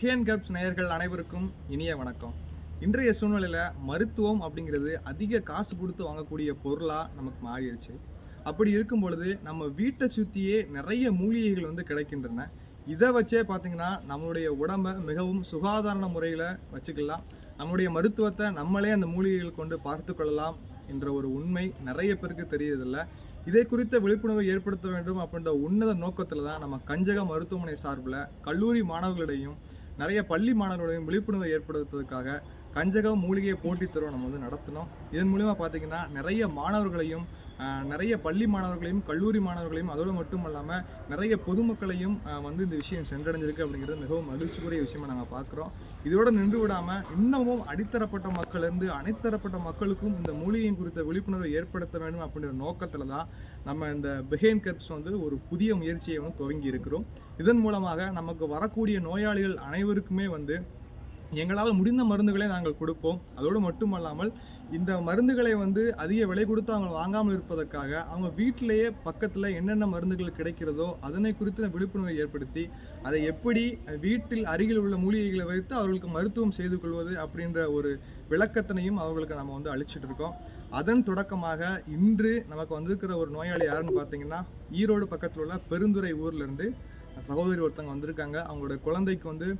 பிஹேன் curbs நேயர்கள் அனைவருக்கும் இனிய வணக்கம். இன்றைய சூழ்நிலையில் மருத்துவம் அப்படிங்கிறது அதிக காசு கொடுத்து வாங்கக்கூடிய பொருளாக நமக்கு மாறிடுச்சு. அப்படி இருக்கும் பொழுது நம்ம வீட்டை சுற்றியே நிறைய மூலிகைகள் கிடைக்கின்றன. இதை வச்சே பார்த்திங்கன்னா நம்மளுடைய உடம்பை மிகவும் சுகாதார முறையில் வச்சுக்கலாம். நம்மளுடைய மருத்துவத்தை நம்மளே அந்த மூலிகைகள் கொண்டு பார்த்து கொள்ளலாம் என்ற ஒரு உண்மை நிறைய பேருக்கு தெரியறதில்லை. இதை குறித்த விழிப்புணர்வை ஏற்படுத்த வேண்டும் அப்படின்ற உன்னத நோக்கத்தில் தான் நம்ம கஞ்சக மருத்துவமனை சார்பில் கல்லூரி மாணவர்களிடையும் நிறைய பள்ளி மாணவர்களையும் விழிப்புணர்வை ஏற்படுத்துவதற்காக கஞ்சக மூலிகை போட்டித் தேர்வு நம்ம நடத்தினோம். இதன் மூலிமா பார்த்திங்கன்னா நிறைய மாணவர்களையும் நிறைய பள்ளி மாணவர்களையும் கல்லூரி மாணவர்களையும் அதோடு மட்டும் இல்லாமல் நிறைய பொதுமக்களையும் இந்த விஷயம் சென்றடைஞ்சிருக்கு அப்படிங்கிறது மிகவும் மகிழ்ச்சிக்குரிய விஷயமா நாங்கள் பார்க்குறோம். இதோடு நின்று விடாமல் இன்னமும் அடித்தரப்பட்ட மக்களிருந்து அனைத்தரப்பட்ட மக்களுக்கும் இந்த மூலிகையின் குறித்த விழிப்புணர்வை ஏற்படுத்த வேண்டும் அப்படின்ற நோக்கத்தில் தான் நம்ம இந்த பிஹேன் கர்ப்ஸ் ஒரு புதிய முயற்சியை துவங்கி இருக்கிறோம். இதன் மூலமாக நமக்கு வரக்கூடிய நோயாளிகள் அனைவருக்குமே எங்களால் முடிந்த மருந்துகளை நாங்கள் கொடுப்போம். அதோடு மட்டுமல்லாமல் இந்த மருந்துகளை அதிக விலை கொடுத்து அவங்க வாங்காமல் இருப்பதற்காக அவங்க வீட்டிலேயே பக்கத்தில் என்னென்ன மருந்துகள் கிடைக்கிறதோ அதனை குறித்து விழிப்புணர்வை ஏற்படுத்தி அதை எப்படி வீட்டில் அருகில் உள்ள மூலிகைகளை வைத்து அவர்களுக்கு மருத்துவம் செய்து கொள்வது அப்படின்ற ஒரு விளக்கத்தினையும் அவர்களுக்கு நம்ம அளிச்சுட்டு இருக்கோம். அதன் தொடக்கமாக இன்று நமக்கு வந்திருக்கிற ஒரு நோயாளி யாருன்னு பார்த்தீங்கன்னா, ஈரோடு பக்கத்தில் உள்ள பெருந்துறை ஊர்லேருந்து சகோதரி ஒருத்தவங்க வந்திருக்காங்க. அவங்களோட குழந்தைக்கு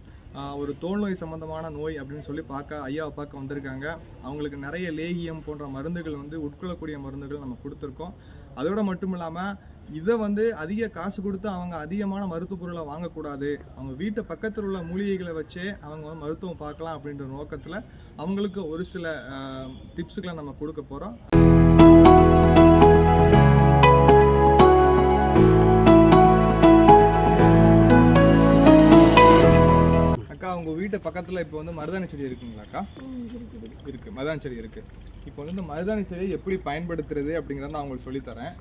ஒரு தோல் நோய் சம்பந்தமான நோய் அப்படின்னு சொல்லி ஐயாவை பார்க்க வந்திருக்காங்க. அவங்களுக்கு நிறைய லேகியம் போன்ற மருந்துகள் உட்கொள்ளக்கூடிய மருந்துகள் நம்ம கொடுத்துருக்கோம். அதோடு மட்டும் இல்லாமல் இதை அதிக காசு கொடுத்து அவங்க அதிகமான மருத்துவ பொருளை வாங்கக்கூடாது, அவங்க வீட்டு பக்கத்தில் உள்ள மூலிகைகளை வச்சே அவங்க மருத்துவம் பார்க்கலாம் அப்படின்ற நோக்கத்தில் அவங்களுக்கு ஒரு சில டிப்ஸுகளை நம்ம கொடுக்க போகிறோம். உங்கள் வீட்டு பக்கத்தில் இப்போ மருதாணி செடி இருக்குங்களாக்கா? இருக்குது, மருதாணி செடி இருக்குது. இப்போ மருதாணி செடியை எப்படி பயன்படுத்துறது அப்படிங்கிறத நான் உங்களுக்கு சொல்லித்தரேன்.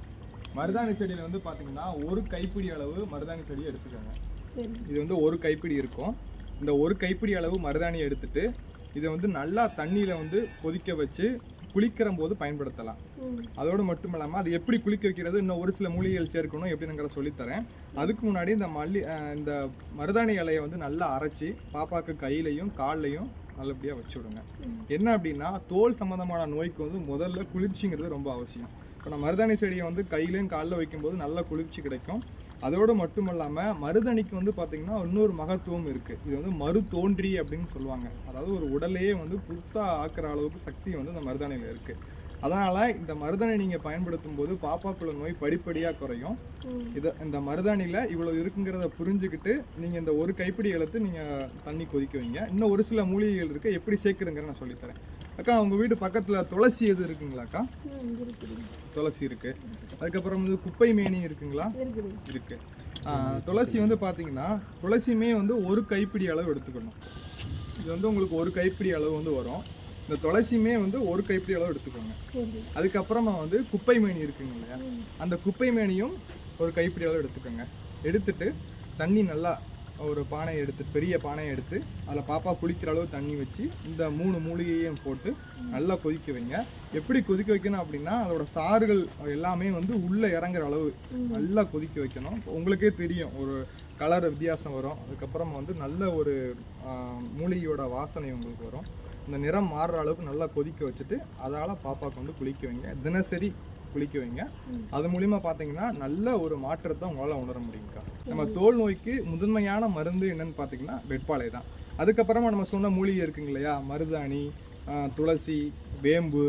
மருதாணி செடியில் பார்த்தீங்கன்னா ஒரு கைப்பிடி அளவு மருதாணி செடியை எடுத்துக்கோங்க. இது ஒரு கைப்பிடி இருக்கும். இந்த ஒரு கைப்பிடி அளவு மருதாணியை எடுத்துட்டு இதை நல்லா தண்ணியில் கொதிக்க வச்சு குளிக்கிற போது பயன்படுத்தலாம். அதோடு மட்டும் இல்லாமல் அது எப்படி குளிக்க வைக்கிறது, இன்னும் ஒரு சில மூலிகைகள் சேர்க்கணும் எப்படிங்கிற சொல்லித்தரேன். அதுக்கு முன்னாடி இந்த மருதாணி இலையை நல்லா அரைச்சி பாப்பாவுக்கு கையிலையும் கால்லையும் நல்லபடியாக வச்சு விடுங்க. என்ன அப்படின்னா, தோல் சம்மந்தமான நோய்க்கு முதல்ல குளிர்ச்சிங்கிறது ரொம்ப அவசியம். இப்போ நான் மருதாணி செடியை கையிலையும் காலில் வைக்கும்போது நல்ல குளிர்ச்சி கிடைக்கும். அதோடு மட்டும் இல்லாமல் மருதாணிக்கு பார்த்திங்கன்னா இன்னொரு மகத்துவம் இருக்குது. இது மறு தோன்றி அப்படின்னு சொல்லுவாங்க. அதாவது ஒரு உடலையே புதுசாக ஆக்குற அளவுக்கு சக்தி இந்த மருதாணியில் இருக்குது. அதனால் இந்த மருதாணி நீங்கள் பயன்படுத்தும் போது பாப்பாக்குள்ள நோய் படிப்படியாக குறையும். இந்த மருதாணியில் இவ்வளோ இருக்குங்கிறத புரிஞ்சுக்கிட்டு நீங்கள் இந்த ஒரு கைப்பிடி எடுத்து நீங்கள் தண்ணி கொதிக்க வைங்க. இன்னும் ஒரு சில மூலிகைகள் இருக்குது, எப்படி சேர்க்குறங்கிற நான் சொல்லித்தரேன். அக்கா, உங்கள் வீட்டு பக்கத்தில் துளசி எது இருக்குங்களாக்கா? துளசி இருக்குது. அதுக்கப்புறம் குப்பை மேனி இருக்குங்களா? இருக்குது. துளசி பார்த்தீங்கன்னா துளசியுமே ஒரு கைப்பிடி அளவு எடுத்துக்கணும். இது உங்களுக்கு ஒரு கைப்பிடி அளவு வரும். இந்த துளசியுமே ஒரு கைப்பிடி அளவு எடுத்துக்கோங்க. அதுக்கப்புறமா குப்பை மேனி இருக்குங்க இல்லையா, அந்த குப்பை மேனியும் ஒரு கைப்பிடி அளவு எடுத்துக்கோங்க. எடுத்துட்டு தண்ணி நல்லா ஒரு பானையை எடுத்து, பெரிய பானையை எடுத்து அதில் பாப்பா குளிக்கிற அளவு தண்ணி வச்சு இந்த 3 மூலிகையும் போட்டு நல்லா கொதிக்க வைங்க. எப்படி கொதிக்க வைக்கணும் அப்படின்னா, அதோட சாறுகள் எல்லாமே உள்ளே இறங்குற அளவு நல்லா கொதிக்க வைக்கணும். உங்களுக்கே தெரியும், ஒரு கலர் வித்தியாசம் வரும். அதுக்கப்புறம் நல்ல ஒரு மூலிகையோட வாசனை உங்களுக்கு வரும். இந்த நிறம் மாறுற அளவுக்கு நல்லா கொதிக்க வச்சுட்டு அதால் பாப்பாவுக்கு குளிக்க வைங்க. தினசரி குளிக்க வைங்க. அது மூலிமா பார்த்தீங்கன்னா நல்ல ஒரு மாற்றத்தை உங்களால் உணர முடியுங்கக்கா. நம்ம தோல் நோய்க்கு முதன்மையான மருந்து என்னன்னு பார்த்தீங்கன்னா வெட்பாலை தான். அதுக்கப்புறமா நம்ம சொன்ன மூலிகை இருக்குங்க இல்லையா, மருதாணி, துளசி, வேம்பு,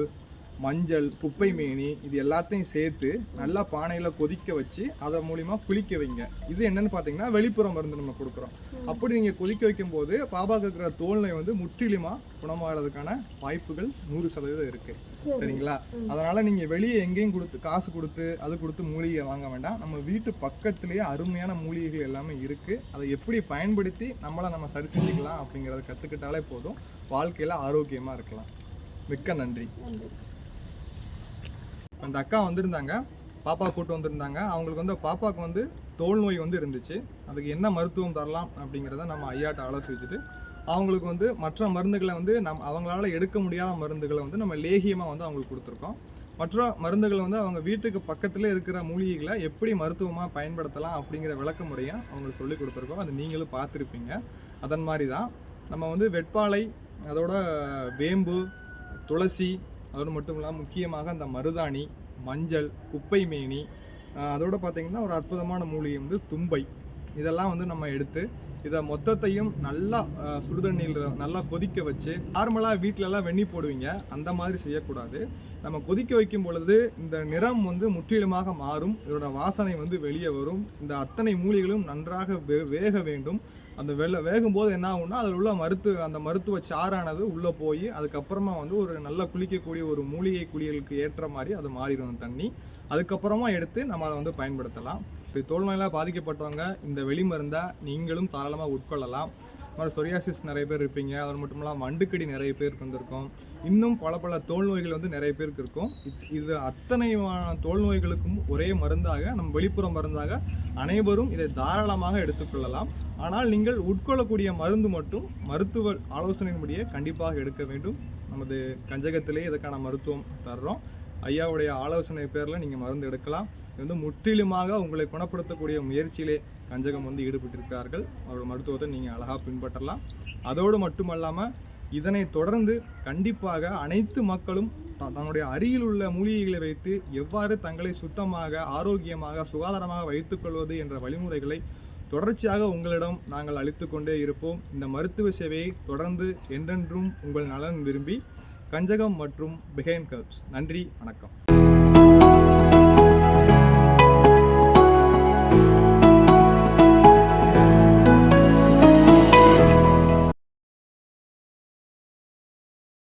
மஞ்சள், குப்பை மேனி, இது எல்லாத்தையும் சேர்த்து நல்லா பானையில் கொதிக்க வச்சு அதை மூலிமா குளிக்க வைங்க. இது என்னன்னு பார்த்தீங்கன்னா வெளிப்புற மருந்து நம்ம கொடுக்குறோம். அப்படி நீங்கள் கொதிக்க வைக்கும் போது பாப்பாவுக்கு இருக்கிற தோல் நோய் முற்றிலுமாக குணமாகிறதுக்கான வாய்ப்புகள் 100% இருக்குது. சரிங்களா? அதனால் நீங்கள் வெளியே எங்கேயும் காசு கொடுத்து அது கொடுத்து மூலிகை வாங்க வேண்டாம். நம்ம வீட்டு பக்கத்துலேயே அருமையான மூலிகைகள் எல்லாமே இருக்குது. அதை எப்படி பயன்படுத்தி நம்ம சரி செஞ்சுக்கலாம் அப்படிங்கிறத கற்றுக்கிட்டாலே போதும். வாழ்க்கையில் ஆரோக்கியமாக இருக்கலாம். மிக்க நன்றி. அந்த அக்கா வந்திருந்தாங்க, பாப்பா கூட்டு வந்திருந்தாங்க. அவங்களுக்கு பாப்பாவுக்கு தோல் நோய் இருந்துச்சு. அதுக்கு என்ன மருத்துவம் தரலாம் அப்படிங்கிறத நம்ம ஐயாட்ட ஆலோசிச்சுட்டு அவங்களுக்கு மற்ற மருந்துகளை அவங்களால எடுக்க முடியாத மருந்துகளை நம்ம லேகியமாக அவங்களுக்கு கொடுத்துருக்கோம். மற்ற மருந்துகள் வந்து அவங்க வீட்டுக்கு பக்கத்தில் இருக்கிற மூலிகைகளை எப்படி மருத்துவமாக பயன்படுத்தலாம் அப்படிங்கிற விளக்க முறையை அவங்களுக்கு சொல்லி கொடுத்துருக்கோம். அது நீங்களும் பார்த்துருப்பீங்க. அதன் மாதிரி தான் நம்ம வந்து வெட்பாலை, அதோட வேம்பு, துளசி, அதோடு மட்டும் இல்லாமல் முக்கியமாக அந்த மருதாணி, மஞ்சள், குப்பை மேனி, அதோடு பார்த்திங்கன்னா ஒரு அற்புதமான மூலிகை வந்து தும்பை, இதெல்லாம் வந்து நம்ம எடுத்து இதை மொத்தத்தையும் நல்லா சுடுதண்ணியில் நல்லா கொதிக்க வச்சு, நார்மலாக வீட்டிலலாம் வெந்நீர் போடுவீங்க, அந்த மாதிரி செய்யக்கூடாது. நம்ம கொதிக்க வைக்கும் பொழுது இந்த நிறம் வந்து முற்றிலுமாக மாறும், இதோட வாசனை வந்து வெளியே வரும். இந்த அத்தனை மூலிகளும் நன்றாக வேக வேண்டும். அந்த வேகும்போது என்ன ஆகும்னா அதில் உள்ள அந்த மருத்துவ சாறானது உள்ளே போய் அதுக்கப்புறமா வந்து ஒரு நல்லா குளிக்கக்கூடிய ஒரு மூலிகை குளியலுக்கு ஏற்ற மாதிரி அது மாறிடும் அந்த தண்ணி. அதுக்கப்புறமா எடுத்து நம்ம அதை வந்து பயன்படுத்தலாம். தோல்நோயெல்லாம் பாதிக்கப்பட்டவங்க இந்த வெளிமருந்தை நீங்களும் தாராளமாக உட்கொள்ளலாம். சொரியாசிஸ் நிறைய பேர் இருப்பீங்க, அது மட்டும் இல்லாமல் வண்டுக்கடி நிறைய பேருக்கு வந்திருக்கும், இன்னும் பல தோல் நோய்கள் வந்து நிறைய பேருக்கு இருக்கும். இது அத்தனை தோல் நோய்களுக்கும் ஒரே மருந்தாக, நம்ம வெளிப்புற மருந்தாக அனைவரும் இதை தாராளமாக எடுத்துக்கொள்ளலாம். ஆனால் நீங்கள் உட்கொள்ளக்கூடிய மருந்து மட்டும் மருத்துவ ஆலோசனையின்படியே கண்டிப்பாக எடுக்க வேண்டும். நமது கஞ்சகத்திலே இதுக்கான மருத்துவம் தர்றோம். ஐயாவுடைய ஆலோசனை பேரில் நீங்கள் மருந்து எடுக்கலாம். இது வந்து முற்றிலுமாக உங்களை குணப்படுத்தக்கூடிய முயற்சியிலே கஞ்சகம் வந்து ஈடுபட்டிருக்கிறார்கள். அவரோட மருத்துவத்தை நீங்கள் அழகாக பின்பற்றலாம். அதோடு மட்டுமல்லாமல் இதனை தொடர்ந்து கண்டிப்பாக அனைத்து மக்களும் தன்னுடைய அருகில் உள்ள மூலிகைகளை வைத்து எவ்வாறு தங்களை சுத்தமாக, ஆரோக்கியமாக, சுகாதாரமாக வைத்துக்கொள்வது என்ற வழிமுறைகளை தொடர்ச்சியாக உங்களிடம் நாங்கள் அளித்து கொண்டே இருப்போம். இந்த மருத்துவ சேவையை தொடர்ந்து என்றென்றும் உங்கள் நலன் விரும்பி கஞ்சகம் மற்றும் பிஹைண்ட் கர்ப்ஸ். நன்றி, வணக்கம்.